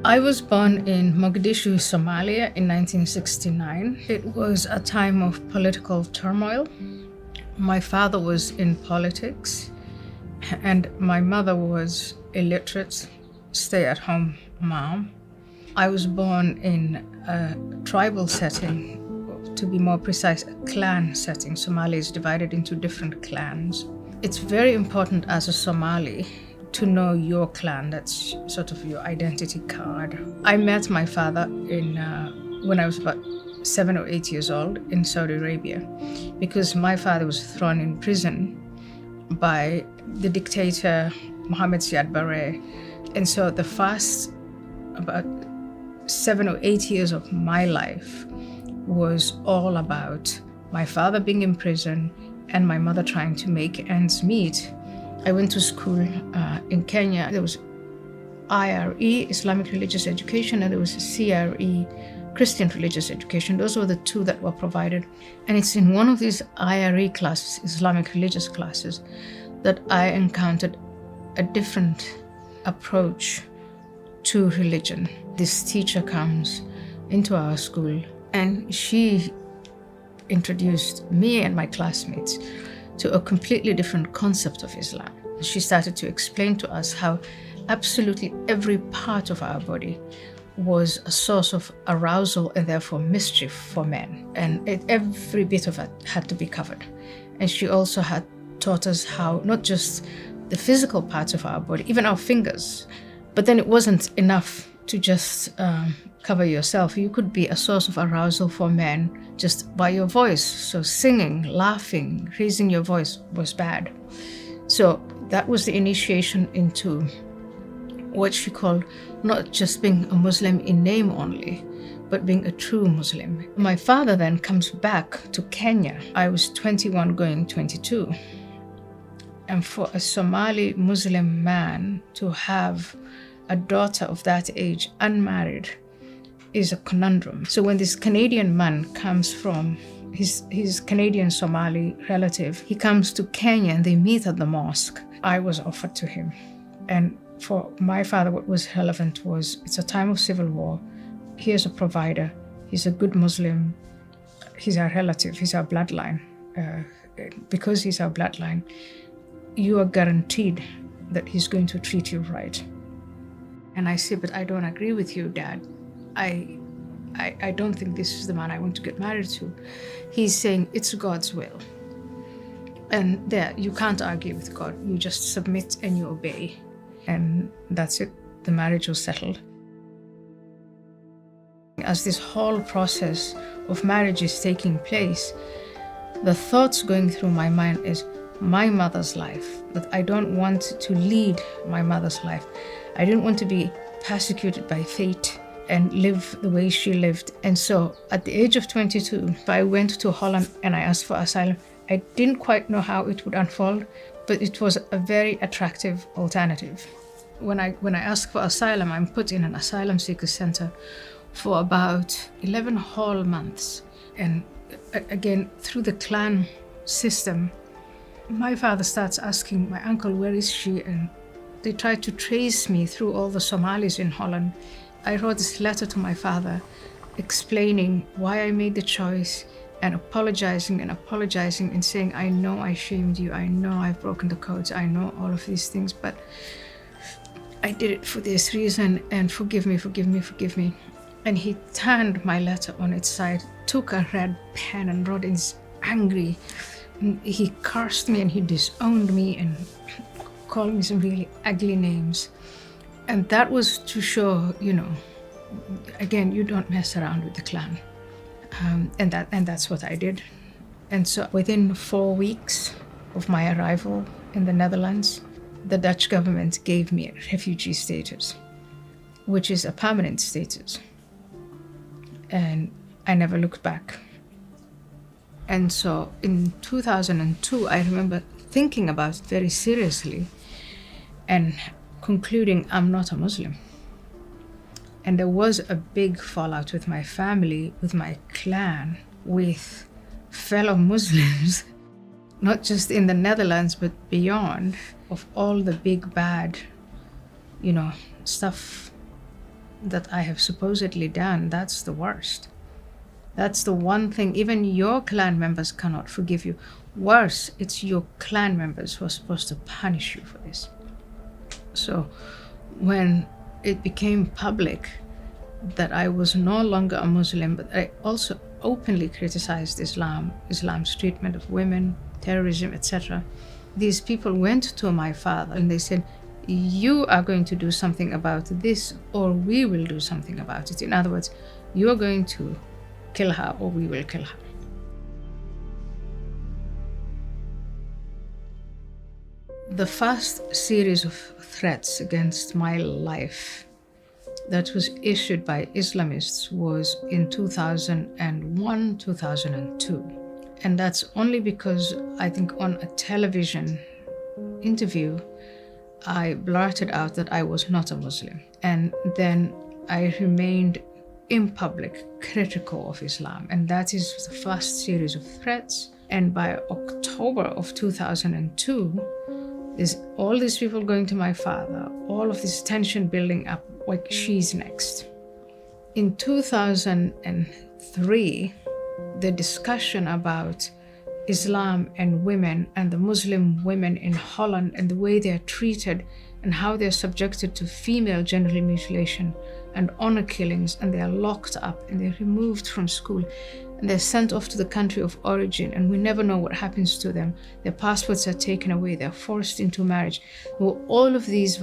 I was born in Mogadishu, Somalia in 1969. It was a time of political turmoil. My father was in politics, and my mother was illiterate, stay-at-home mom. I was born in a tribal setting, to be more precise, a clan setting. Somalia is divided into different clans. It's very important as a Somali to know your clan. That's sort of your identity card. I met my father when I was about 7 or 8 years old in Saudi Arabia, because my father was thrown in prison by the dictator Mohammed Siad Barre. And so the first about 7 or 8 years of my life was all about my father being in prison and my mother trying to make ends meet. I went to school in Kenya. There was IRE, Islamic Religious Education, and there was CRE, Christian Religious Education. Those were the two that were provided. And it's in one of these IRE classes, Islamic Religious classes, that I encountered a different approach to religion. This teacher comes into our school and she introduced me and my classmates to a completely different concept of Islam. She started to explain to us how absolutely every part of our body was a source of arousal and therefore mischief for men. And every bit of it had to be covered. And she also had taught us how not just the physical parts of our body, even our fingers, but then it wasn't enough to just cover yourself. You could be a source of arousal for men just by your voice. So singing, laughing, raising your voice was bad. So that was the initiation into what she called not just being a Muslim in name only, but being a true Muslim. My father then comes back to Kenya. I was 21 going 22. And for a Somali Muslim man to have a daughter of that age unmarried is a conundrum. So when this Canadian man comes from his Canadian Somali relative, he comes to Kenya and they meet at the mosque. I was offered to him. And for my father, what was relevant was it's a time of civil war. Here's a provider. He's a good Muslim. He's our relative. He's our bloodline. Because he's our bloodline, you are guaranteed that he's going to treat you right. And I say, but I don't agree with you, Dad. I don't think this is the man I want to get married to. He's saying it's God's will. And there, you can't argue with God. You just submit and you obey. And that's it. The marriage was settled. As this whole process of marriage is taking place, the thoughts going through my mind is my mother's life, that I don't want to lead my mother's life. I didn't want to be persecuted by fate and live the way she lived. And so at the age of 22, I went to Holland and I asked for asylum. I didn't quite know how it would unfold, but it was a very attractive alternative. When I asked for asylum, I'm put in an asylum seeker center for about 11 whole months. And again, through the clan system, my father starts asking my uncle, where is she? And they tried to trace me through all the Somalis in Holland. I wrote this letter to my father explaining why I made the choice and apologizing and saying, I know I shamed you. I know I've broken the codes. I know all of these things, but I did it for this reason and forgive me. And he turned my letter on its side, took a red pen and wrote in angry. He cursed me and he disowned me and called me some really ugly names. And that was to show, again, you don't mess around with the clan. And that's what I did. And so within 4 weeks of my arrival in the Netherlands, the Dutch government gave me a refugee status, which is a permanent status. And I never looked back. And so in 2002, I remember thinking about it very seriously and concluding I'm not a Muslim. And there was a big fallout with my family, with my clan, with fellow Muslims, not just in the Netherlands, but beyond, of all the big bad, stuff that I have supposedly done, that's the worst. That's the one thing even your clan members cannot forgive you. Worse, it's your clan members who are supposed to punish you for this. So when it became public that I was no longer a Muslim, but I also openly criticized Islam's treatment of women, terrorism, etc., these people went to my father and they said, you are going to do something about this, or we will do something about it. In other words, you are going to kill her or we will kill her. The first series of threats against my life that was issued by Islamists was in 2001, 2002. And that's only because I think on a television interview, I blurted out that I was not a Muslim. And then I remained in public critical of Islam. And that is the first series of threats. And by October of 2002, there's all these people going to my father, all of this tension building up, like she's next. In 2003, the discussion about Islam and women and the Muslim women in Holland and the way they are treated and how they're subjected to female genital mutilation and honor killings, and they are locked up and they're removed from school and they're sent off to the country of origin, and we never know what happens to them. Their passports are taken away, they're forced into marriage. Well, all of these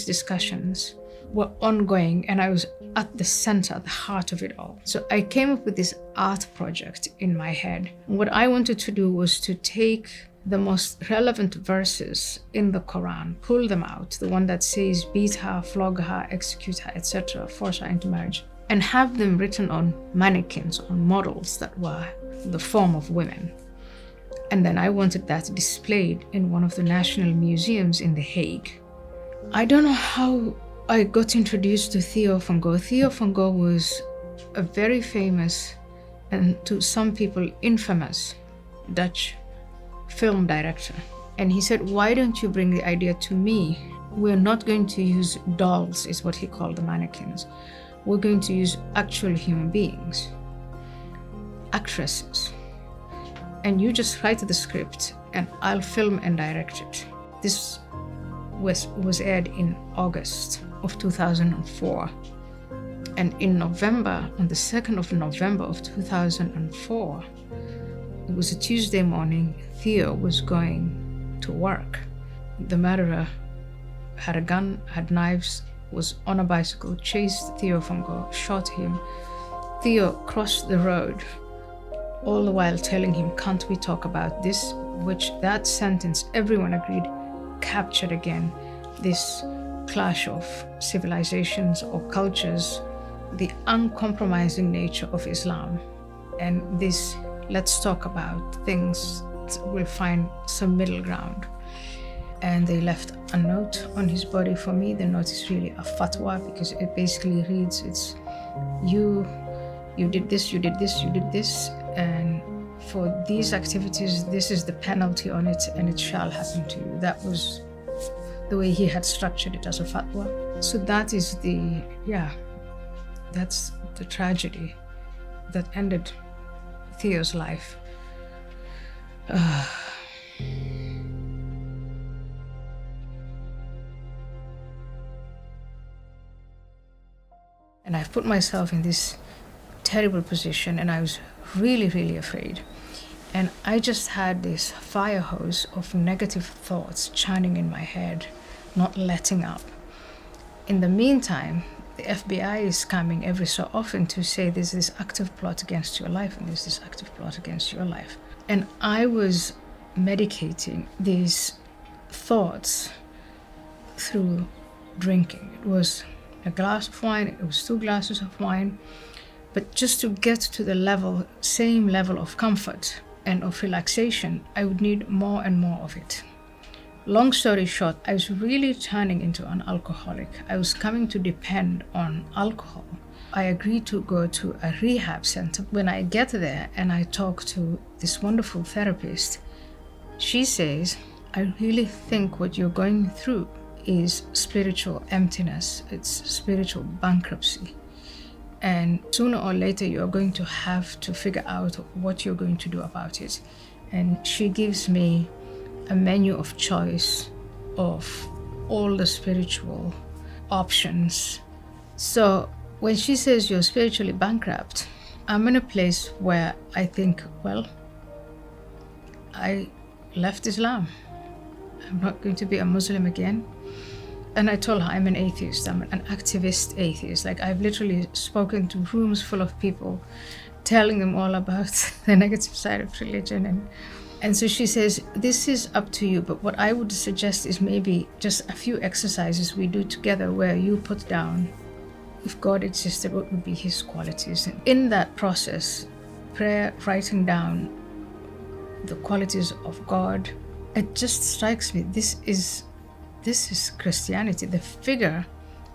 discussions were ongoing, and I was at the center, the heart of it all. So I came up with this art project in my head. What I wanted to do was to take the most relevant verses in the Quran, pull them out, the one that says beat her, flog her, execute her, etc., force her into marriage, and have them written on mannequins, on models that were the form of women. And then I wanted that displayed in one of the national museums in The Hague. I don't know how I got introduced to Theo van Gogh. Theo van Gogh was a very famous, and to some people infamous, Dutch film director. And he said, why don't you bring the idea to me? We're not going to use dolls, is what he called the mannequins. We're going to use actual human beings, actresses. And you just write the script and I'll film and direct it. This was aired in August of 2004. And in November, on the 2nd of November of 2004, it was a Tuesday morning, Theo was going to work. The murderer had a gun, had knives, was on a bicycle, chased Theo van Gogh, shot him. Theo crossed the road, all the while telling him, can't we talk about this? Which that sentence, everyone agreed, captured again this clash of civilizations or cultures, the uncompromising nature of Islam, and this let's talk about things, we'll find some middle ground. And they left a note on his body for me. The note is really a fatwa because it basically reads, it's you did this, you did this, you did this, and for these activities, this is the penalty on it, and it shall happen to you. That was the way he had structured it as a fatwa. So that is that's the tragedy that ended Theo's life. And I've put myself in this terrible position, and I was really, really afraid. And I just had this fire hose of negative thoughts churning in my head, not letting up. In the meantime, the FBI is coming every so often to say there's this active plot against your life and there's this active plot against your life. And I was medicating these thoughts through drinking. It was a glass of wine, it was 2 glasses of wine, but just to get to the same level of comfort and of relaxation, I would need more and more of it. Long story short, I was really turning into an alcoholic. I was coming to depend on alcohol. I agreed to go to a rehab center. When I get there and I talk to this wonderful therapist, she says, I really think what you're going through is spiritual emptiness, it's spiritual bankruptcy. And sooner or later, you're going to have to figure out what you're going to do about it. And she gives me a menu of choice of all the spiritual options. So when she says you're spiritually bankrupt, I'm in a place where I think, well, I left Islam. I'm not going to be a Muslim again. And I told her I'm an atheist. I'm an activist atheist. Like, I've literally spoken to rooms full of people, telling them all about the negative side of religion. And so she says, this is up to you, but what I would suggest is maybe just a few exercises we do together where you put down, if God existed, what would be his qualities? And in that process, prayer, writing down the qualities of God, it just strikes me, this is Christianity. The figure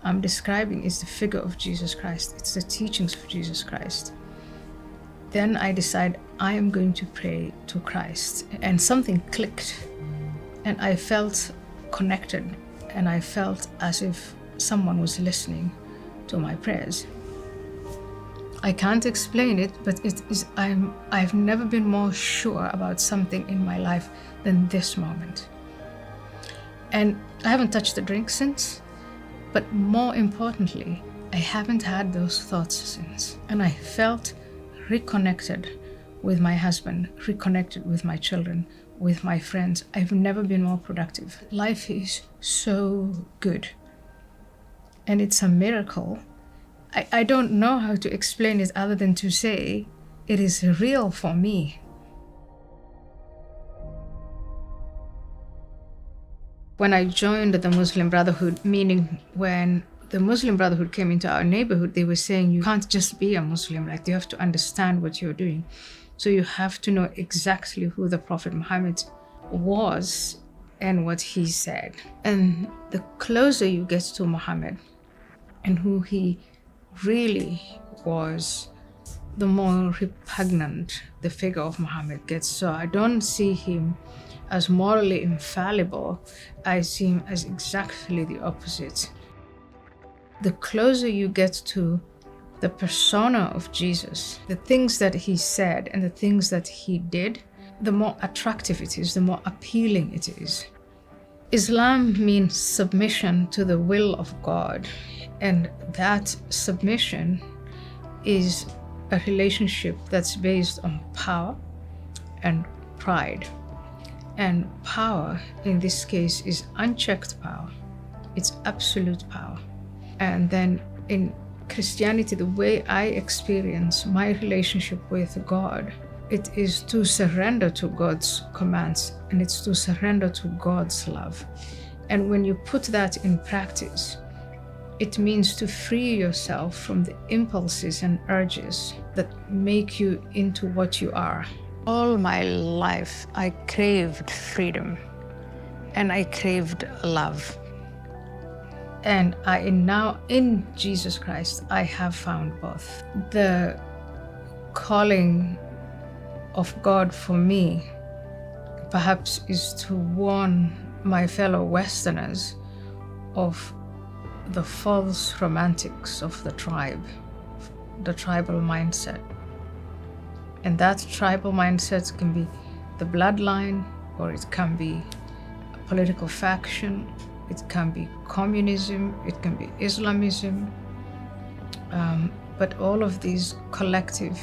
I'm describing is the figure of Jesus Christ. It's the teachings of Jesus Christ. Then I decide I am going to pray to Christ. And something clicked. And I felt connected. And I felt as if someone was listening to my prayers. I can't explain it, but I've never been more sure about something in my life than this moment. And I haven't touched the drink since, but more importantly, I haven't had those thoughts since. And I felt reconnected with my husband, reconnected with my children, with my friends. I've never been more productive. Life is so good. And it's a miracle. I don't know how to explain it other than to say it is real for me. When I joined the Muslim Brotherhood, meaning when the Muslim Brotherhood came into our neighborhood, they were saying you can't just be a Muslim, like you have to understand what you're doing. So you have to know exactly who the Prophet Muhammad was and what he said. And the closer you get to Muhammad and who he really was, the more repugnant the figure of Muhammad gets. So I don't see him as morally infallible. I see him as exactly the opposite. The closer you get to the persona of Jesus, the things that he said and the things that he did, the more attractive it is, the more appealing it is. Islam means submission to the will of God, and that submission is a relationship that's based on power and pride. And power, in this case, is unchecked power. It's absolute power. And then in Christianity, the way I experience my relationship with God, it is to surrender to God's commands, and it's to surrender to God's love. And when you put that in practice, it means to free yourself from the impulses and urges that make you into what you are. All my life, I craved freedom and I craved love. And I now, in Jesus Christ, I have found both. The calling of God for me, perhaps, is to warn my fellow Westerners of the false romantics of the tribe, the tribal mindset. And that tribal mindset can be the bloodline, or it can be a political faction, it can be communism, it can be Islamism. But all of these collective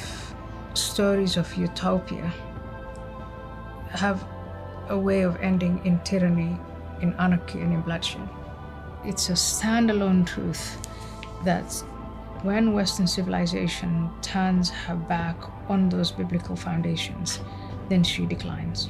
stories of utopia have a way of ending in tyranny, in anarchy, and in bloodshed. It's a standalone truth that when Western civilization turns her back on those biblical foundations, then she declines.